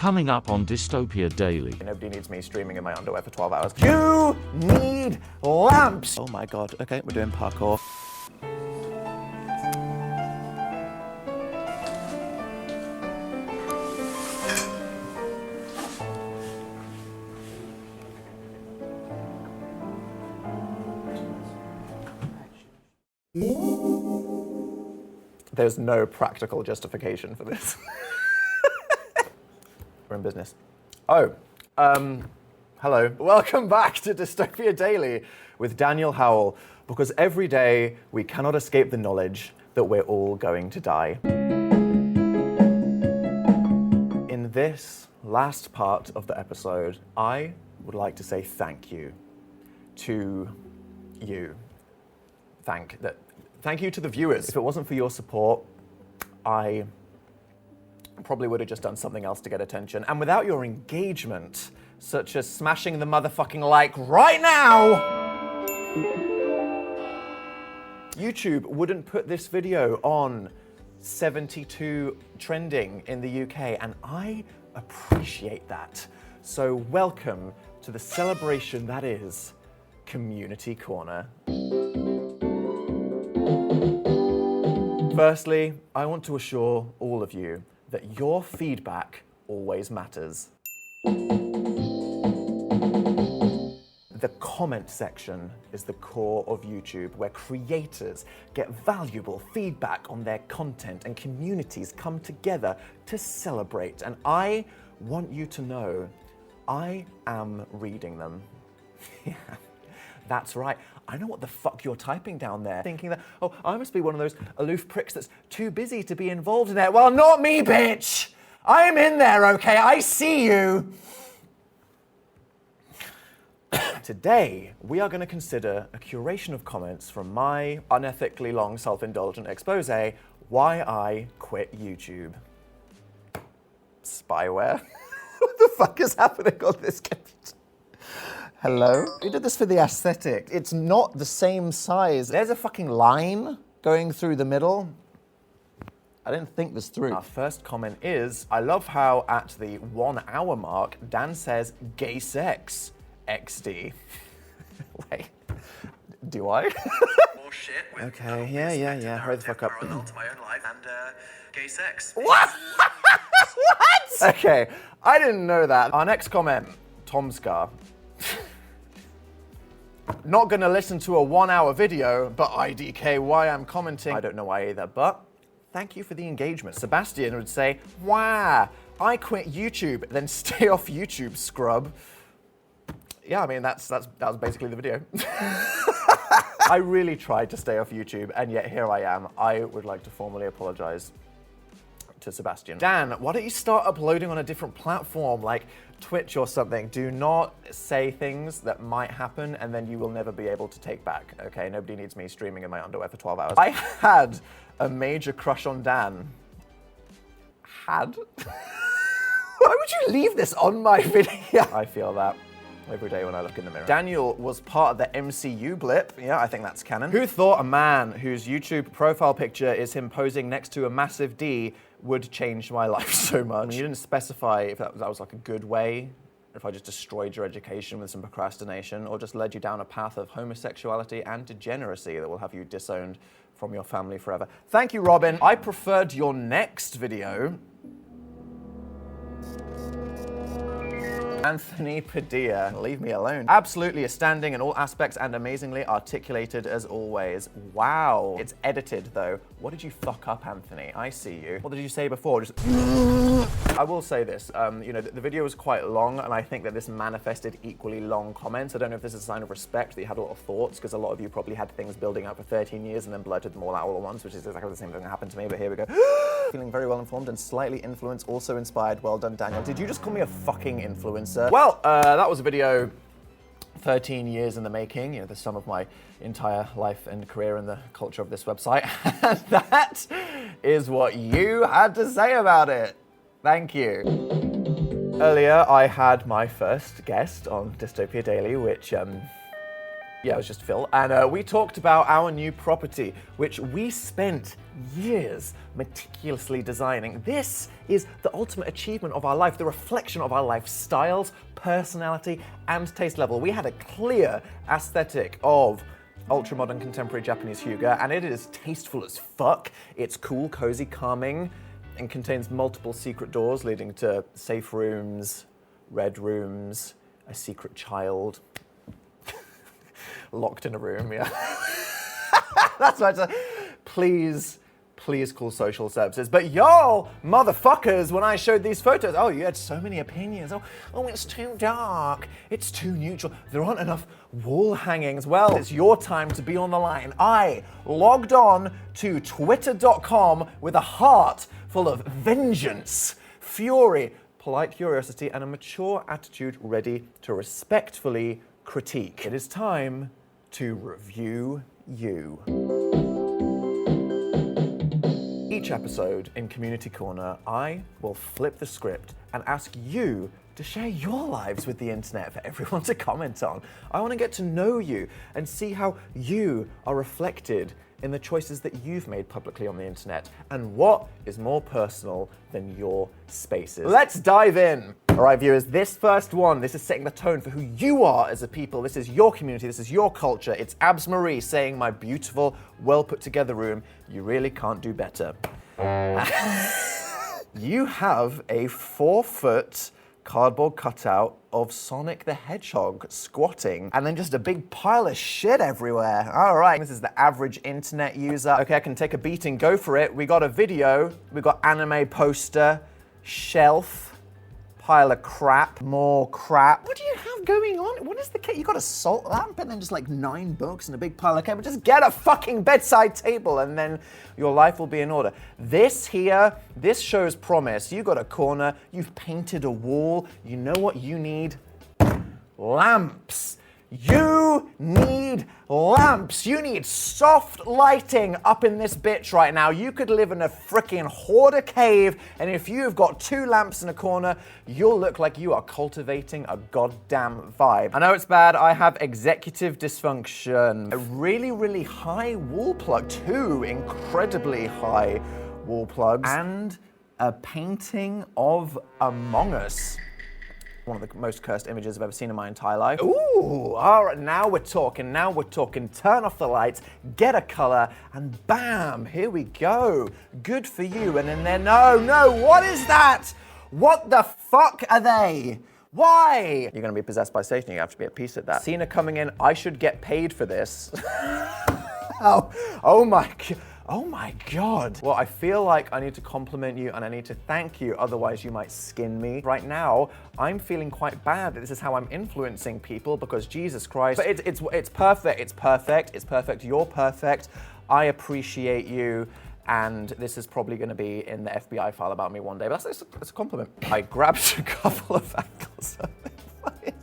Coming up on Dystopia Daily. Nobody needs me streaming in my underwear for 12 hours. You need lamps! Oh my god, okay, we're doing parkour. There's no practical justification for this. We're in business. Oh, hello. Welcome back to Dystopia Daily with Daniel Howell, because every day we cannot escape the knowledge that we're all going to die. In this last part of the episode, I would like to say thank you to you. Thank you to the viewers. If it wasn't for your support, I probably would have just done something else to get attention. And without your engagement, such as smashing the motherfucking like right now, YouTube wouldn't put this video on 72 trending in the UK, and I appreciate that. So welcome to the celebration that is Community Corner. Firstly, I want to assure all of you that your feedback always matters. The comment section is the core of YouTube, where creators get valuable feedback on their content and communities come together to celebrate. And I want you to know I am reading them. Yeah. That's right. I know what the fuck you're typing down there. Thinking that, oh, I must be one of those aloof pricks that's too busy to be involved in there. Well, not me, bitch! I'm in there, okay? I see you! Today, we are going to consider a curation of comments from my unethically long self-indulgent expose, Why I Quit YouTube. Spyware? What the fuck is happening on this computer? Hello? We did this for the aesthetic. It's not the same size. There's a fucking line going through the middle. I didn't think this through. Our first comment is, I love how at the 1 hour mark, Dan says gay sex, XD. Wait, do I? More shit with okay, yeah. Hurry the fuck up. Parallel to my own life and gay sex. What? What? Okay, I didn't know that. Our next comment, Tom Scar. Not gonna listen to a 1 hour video, but IDK why I'm commenting. I don't know why either, but thank you for the engagement. Sebastian would say, wow, I quit YouTube, then stay off YouTube, scrub. Yeah, I mean, that was basically the video. I really tried to stay off YouTube, and yet here I am. I would like to formally apologize to Sebastian. Dan, why don't you start uploading on a different platform, like Twitch or something? Do not say things that might happen and then you will never be able to take back, okay? Nobody needs me streaming in my underwear for 12 hours. I had a major crush on Dan. Had? Why would you leave this on my video? I feel that every day when I look in the mirror. Daniel was part of the MCU blip. Yeah, I think that's canon. Who thought a man whose YouTube profile picture is him posing next to a massive D would change my life so much? I mean, you didn't specify if that was like a good way, if I just destroyed your education with some procrastination, or just led you down a path of homosexuality and degeneracy that will have you disowned from your family forever. Thank you, Robin. I preferred your next video. Anthony Padilla, leave me alone. Absolutely astounding in all aspects and amazingly articulated as always. Wow. It's edited though. What did you fuck up, Anthony? I see you. What did you say before? Just I will say this, you know, the video was quite long, and I think that this manifested equally long comments. I don't know if this is a sign of respect that you had a lot of thoughts, because a lot of you probably had things building up for 13 years and then blurted them all out all at once, which is exactly the same thing that happened to me, but here we go. Feeling very well informed and slightly influenced, also inspired. Well done, Daniel. Did you just call me a fucking influencer? Well, that was a video 13 years in the making, you know, the sum of my entire life and career in the culture of this website. And that is what you had to say about it. Thank you. Earlier, I had my first guest on Dystopia Daily, which Yeah, it was just Phil. And we talked about our new property, which we spent years meticulously designing. This is the ultimate achievement of our life, the reflection of our lifestyles, personality, and taste level. We had a clear aesthetic of ultra-modern contemporary Japanese hygge, and it is tasteful as fuck. It's cool, cozy, calming, and contains multiple secret doors leading to safe rooms, red rooms, a secret child. Locked in a room, yeah. That's what I said. Please call social services. But y'all, motherfuckers, when I showed these photos, oh, you had so many opinions. Oh, it's too dark. It's too neutral. There aren't enough wall hangings. Well, it's your time to be on the line. I logged on to twitter.com with a heart full of vengeance, fury, polite curiosity, and a mature attitude ready to respectfully critique. It is time to review you. Each episode in Community Corner, I will flip the script and ask you to share your lives with the internet for everyone to comment on. I want to get to know you and see how you are reflected in the choices that you've made publicly on the internet, and what is more personal than your spaces. Let's dive in. All right, viewers, this first one, this is setting the tone for who you are as a people. This is your community, this is your culture. It's Abs Marie saying, my beautiful, well put together room, you really can't do better. You have a 4-foot cardboard cutout of Sonic the Hedgehog squatting, and then just a big pile of shit everywhere. All right, this is the average internet user. Okay, I can take a beating, go for it. We got a video, we got anime poster, shelf, pile of crap, more crap. What do you have going on? What is the case? You got a salt lamp and then just like 9 books and a big pile of cable. Just get a fucking bedside table and then your life will be in order. This here, this shows promise. You got a corner, you've painted a wall. You know what you need? Lamps. You need lamps. You need soft lighting up in this bitch right now. You could live in a freaking hoarder cave, and if you've got 2 lamps in a corner, you'll look like you are cultivating a goddamn vibe. I know it's bad. I have executive dysfunction. A really, really high wall plug. 2 incredibly high wall plugs. And a painting of Among Us. One of the most cursed images I've ever seen in my entire life. Ooh, all right, now we're talking, Turn off the lights, get a color, and bam, here we go. Good for you, and then there, no, what is that? What the fuck are they? Why? You're gonna be possessed by Satan, you have to be at peace with that. Cena coming in, I should get paid for this. Oh my God. Well, I feel like I need to compliment you and I need to thank you, otherwise you might skin me. Right now, I'm feeling quite bad that this is how I'm influencing people, because Jesus Christ. But it's perfect, you're perfect. I appreciate you, and this is probably gonna be in the FBI file about me one day, but that's a compliment. I grabbed a couple of angles of it.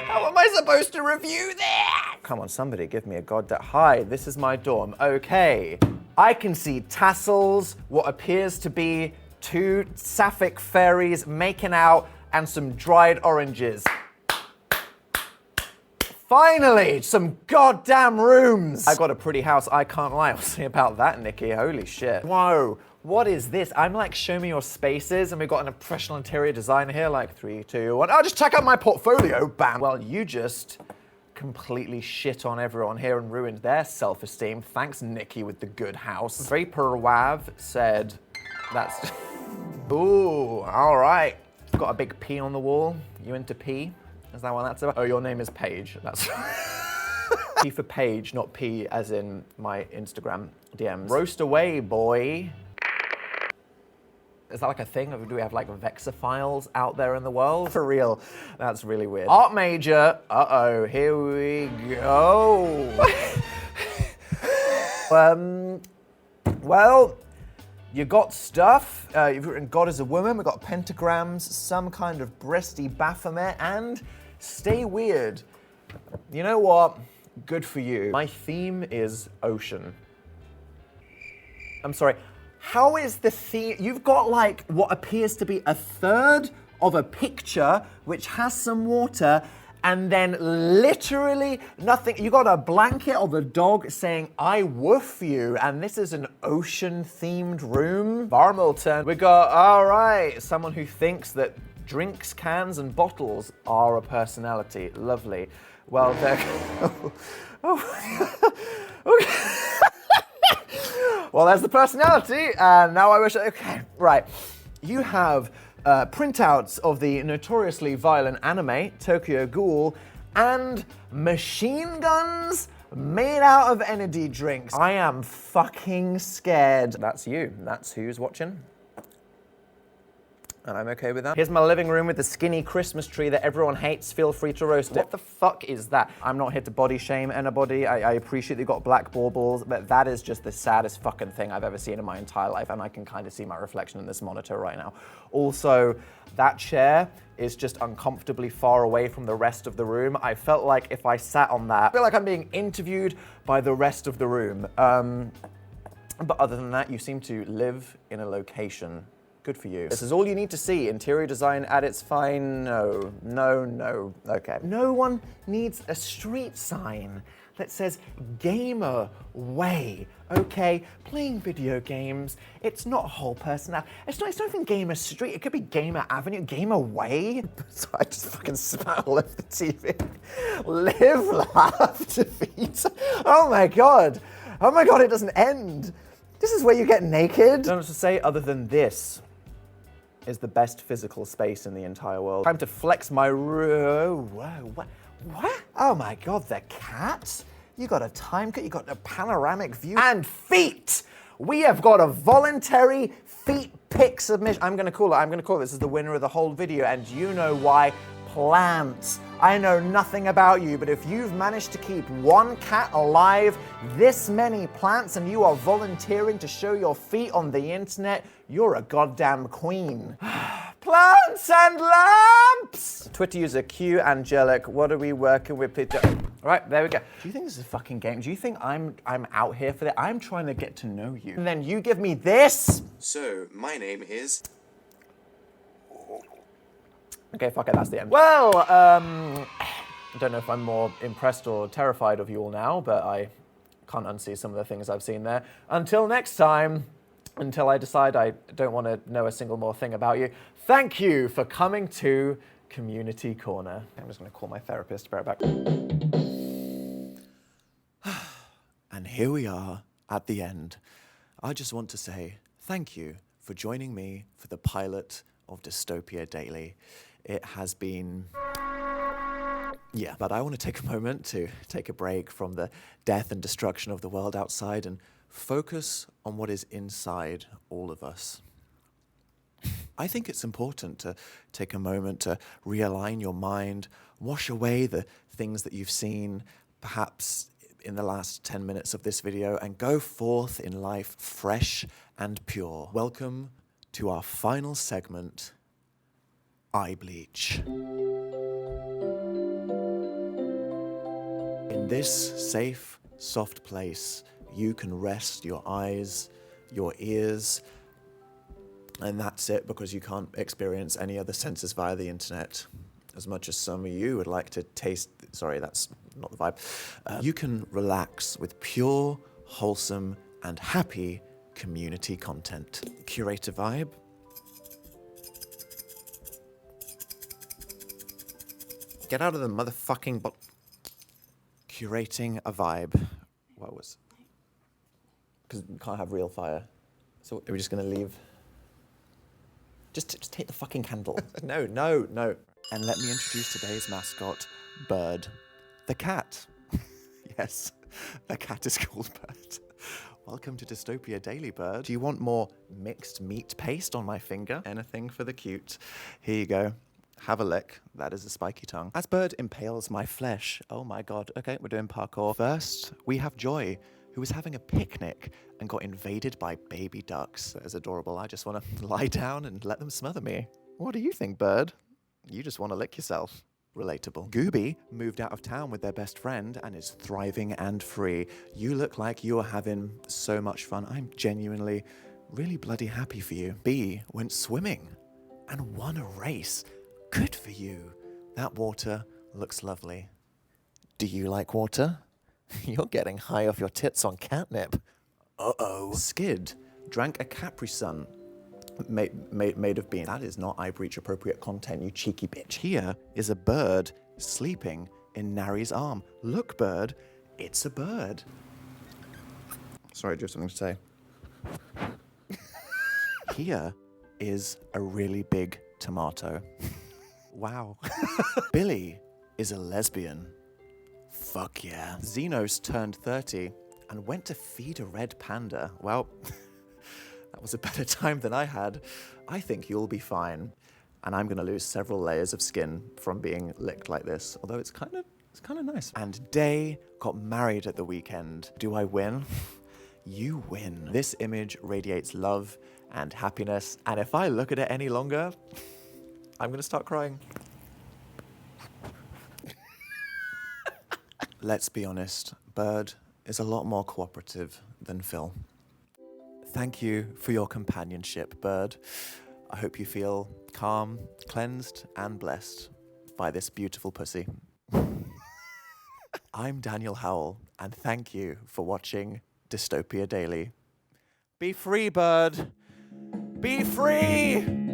How am I supposed to review that? Come on, somebody give me a goddamn. Hi, this is my dorm. Okay. I can see tassels, what appears to be 2 sapphic fairies making out, and some dried oranges. Finally, some goddamn rooms. I got a pretty house, I can't lie. I'll say about that, Nikki. Holy shit. Whoa. What is this? I'm like, show me your spaces, and we've got an professional interior designer here, like 3, 2, 1. Oh, just check out my portfolio, bam. Well, you just completely shit on everyone here and ruined their self-esteem. Thanks, Nikki, with the good house. Vapor Wav said, that's, ooh, all right. Got a big P on the wall. You into P? Is that what that's about? Oh, your name is Paige. That's P for Paige, not P as in my Instagram DMs. Roast away, boy. Is that like a thing? Do we have like Vexaphiles out there in the world? For real, that's really weird. Art major, uh-oh, here we go. Well, you got stuff. You've written God is a woman, we've got pentagrams, some kind of breasty Baphomet, and stay weird. You know what? Good for you. My theme is ocean. I'm sorry. How is the theme? You've got like what appears to be a third of a picture which has some water, And then literally nothing. You got a blanket of a dog saying, I woof you. And this is an ocean-themed room. Varmelton. We got, all right, someone who thinks that drinks, cans, and bottles are a personality. Lovely. Well, they're... Well, there's the personality, and now I wish... Okay, right. You have printouts of the notoriously violent anime, Tokyo Ghoul, and machine guns made out of energy drinks. I am fucking scared. That's you. That's who's watching. And I'm okay with that. Here's my living room with the skinny Christmas tree that everyone hates. Feel free to roast it. What the fuck is that? I'm not here to body shame anybody. I appreciate that you got black baubles, but that is just the saddest fucking thing I've ever seen in my entire life, and I can kind of see my reflection in this monitor right now. Also, that chair is just uncomfortably far away from the rest of the room. I felt like if I sat on that, I feel like I'm being interviewed by the rest of the room. But other than that, you seem to live in a location. Good for you. This is all you need to see. Interior design at its fine. No. Okay. No one needs a street sign that says Gamer Way. Okay, playing video games. It's not a whole personality. It's not even Gamer Street. It could be Gamer Avenue, Gamer Way. So I just fucking spat all over the TV. Live, laugh, defeat. Oh my god. Oh my god, it doesn't end. This is where you get naked. I don't know what to say other than this is the best physical space in the entire world. Time to flex my what? Oh my god, the cat? You got a time cut, you got a panoramic view. And feet! We have got a voluntary feet pic submission. I'm gonna call it, this is the winner of the whole video, and you know why. Plants. I know nothing about you, but if you've managed to keep one cat alive, this many plants, and you are volunteering to show your feet on the internet, you're a goddamn queen. Plants and lamps! Twitter user Q Angelic, what are we working with? All right, there we go. Do you think this is a fucking game? Do you think I'm out here for that? I'm trying to get to know you. And then you give me this? So, my name is... Okay, fuck it, that's the end. Well, I don't know if I'm more impressed or terrified of you all now, but I can't unsee some of the things I've seen there. Until next time, until I decide I don't want to know a single more thing about you, thank you for coming to Community Corner. I'm just going to call my therapist to bear it back. And here we are at the end. I just want to say thank you for joining me for the pilot of Dystopia Daily. It has been, yeah, but I want to take a moment to take a break from the death and destruction of the world outside and focus on what is inside all of us. I think it's important to take a moment to realign your mind, wash away the things that you've seen, perhaps in the last 10 minutes of this video, and go forth in life fresh and pure. Welcome to our final segment, Eye Bleach. In this safe, soft place, you can rest your eyes, your ears, and that's it, because you can't experience any other senses via the internet. As much as some of you would like to taste, sorry, that's not the vibe. You can relax with pure, wholesome, and happy community content. Curate a vibe. Get out of the motherfucking curating a vibe. What was? Because we can't have real fire. So are we just gonna leave? Just take the fucking candle. No. And let me introduce today's mascot, Bird. The cat. Yes, the cat is called Bird. Welcome to Dystopia Daily, Bird. Do you want more mixed meat paste on my finger? Anything for the cute. Here you go. Have a lick. That is a spiky tongue. As Bird impales my flesh. Oh my god. Okay, we're doing parkour. First, we have Joy, who was having a picnic and got invaded by baby ducks. That is adorable. I just want to lie down and let them smother me. What do you think, Bird? You just want to lick yourself. Relatable. Gooby moved out of town with their best friend and is thriving and free. You look like you are having so much fun. I'm genuinely really bloody happy for you. B went swimming and won a race. Good for you. That water Looks lovely. Do you like water? You're getting high off your tits on catnip. Uh-oh. Skid drank a Capri Sun made of beans. That is not eye breach appropriate content, you cheeky bitch. Here is a bird sleeping in Nari's arm. Look, bird, it's a bird. Sorry, do you have something to say? Here is a really big tomato. Wow. Billy is a lesbian. Fuck yeah. Xenos turned 30 and went to feed a red panda. Well, that was a better time than I had. I think you'll be fine. And I'm gonna lose several layers of skin from being licked like this, although it's kind of nice. And Day got married at the weekend. Do I win? You win. This image radiates love and happiness, and if I look at it any longer, I'm gonna start crying. Let's be honest, Bird is a lot more cooperative than Phil. Thank you for your companionship, Bird. I hope you feel calm, cleansed, and blessed by this beautiful pussy. I'm Daniel Howell, and thank you for watching Dystopia Daily. Be free, Bird. Be free!